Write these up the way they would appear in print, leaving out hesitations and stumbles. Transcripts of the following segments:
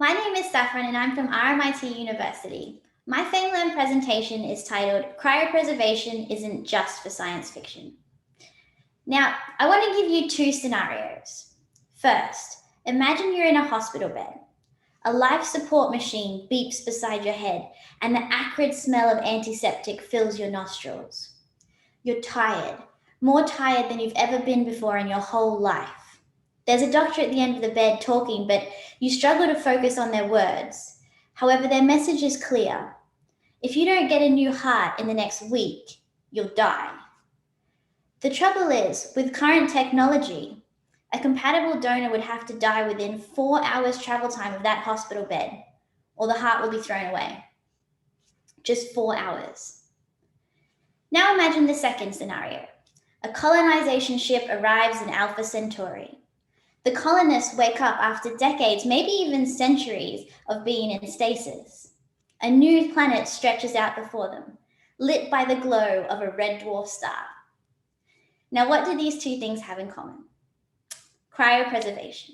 My name is Saffron and I'm from RMIT University. My FameLab presentation is titled Cryopreservation Isn't Just for Science Fiction. Now, I want to give you two scenarios. First, imagine you're in a hospital bed. A life support machine beeps beside your head and the acrid smell of antiseptic fills your nostrils. You're tired, more tired than you've ever been before in your whole life. There's a doctor at the end of the bed talking, but you struggle to focus on their words. However, their message is clear. If you don't get a new heart in the next week, you'll die. The trouble is, with current technology, a compatible donor would have to die within 4 hours travel time of that hospital bed, or the heart will be thrown away. Just 4 hours. Now imagine the second scenario. A colonization ship arrives in Alpha Centauri. The colonists wake up after decades, maybe even centuries, of being in stasis. A new planet stretches out before them, lit by the glow of a red dwarf star. Now, what do these two things have in common? Cryopreservation.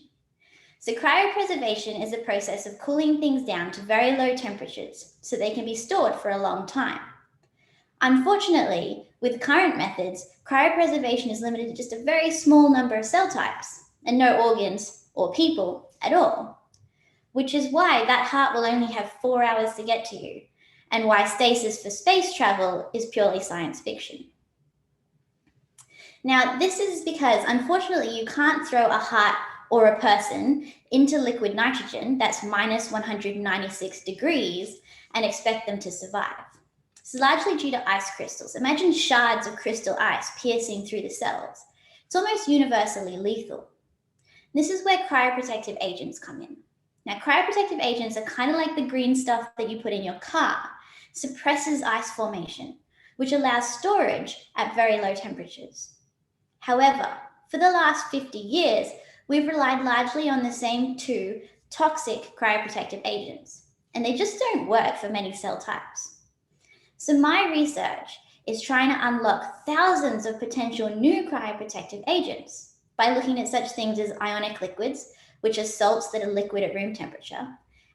So cryopreservation is a process of cooling things down to very low temperatures so they can be stored for a long time. Unfortunately, with current methods, cryopreservation is limited to just a very small number of cell types and no organs or people at all, which is why that heart will only have 4 hours to get to you, and why stasis for space travel is purely science fiction. Now, this is because, unfortunately, you can't throw a heart or a person into liquid nitrogen that's minus 196 degrees and expect them to survive. This is largely due to ice crystals. Imagine shards of crystal ice piercing through the cells. It's almost universally lethal. This is where cryoprotective agents come in. Now, cryoprotective agents are kind of like the green stuff that you put in your car, suppresses ice formation, which allows storage at very low temperatures. However, for the last 50 years, we've relied largely on the same two toxic cryoprotective agents, and they just don't work for many cell types. So my research is trying to unlock thousands of potential new cryoprotective agents by looking at such things as ionic liquids, which are salts that are liquid at room temperature,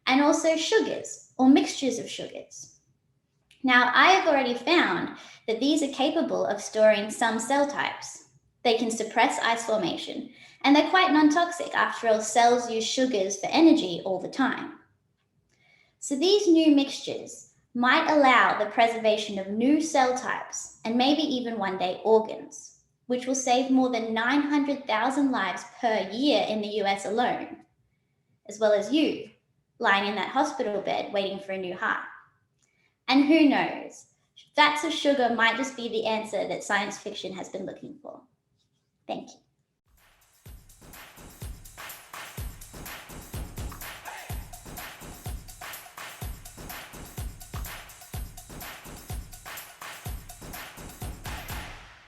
and also sugars or mixtures of sugars. Now, I have already found that these are capable of storing some cell types. They can suppress ice formation, and they're quite non-toxic. After all, cells use sugars for energy all the time. So these new mixtures might allow the preservation of new cell types and maybe even one day organs, which will save more than 900,000 lives per year in the US alone, as well as you lying in that hospital bed waiting for a new heart. And who knows, vats of sugar might just be the answer that science fiction has been looking for. Thank you.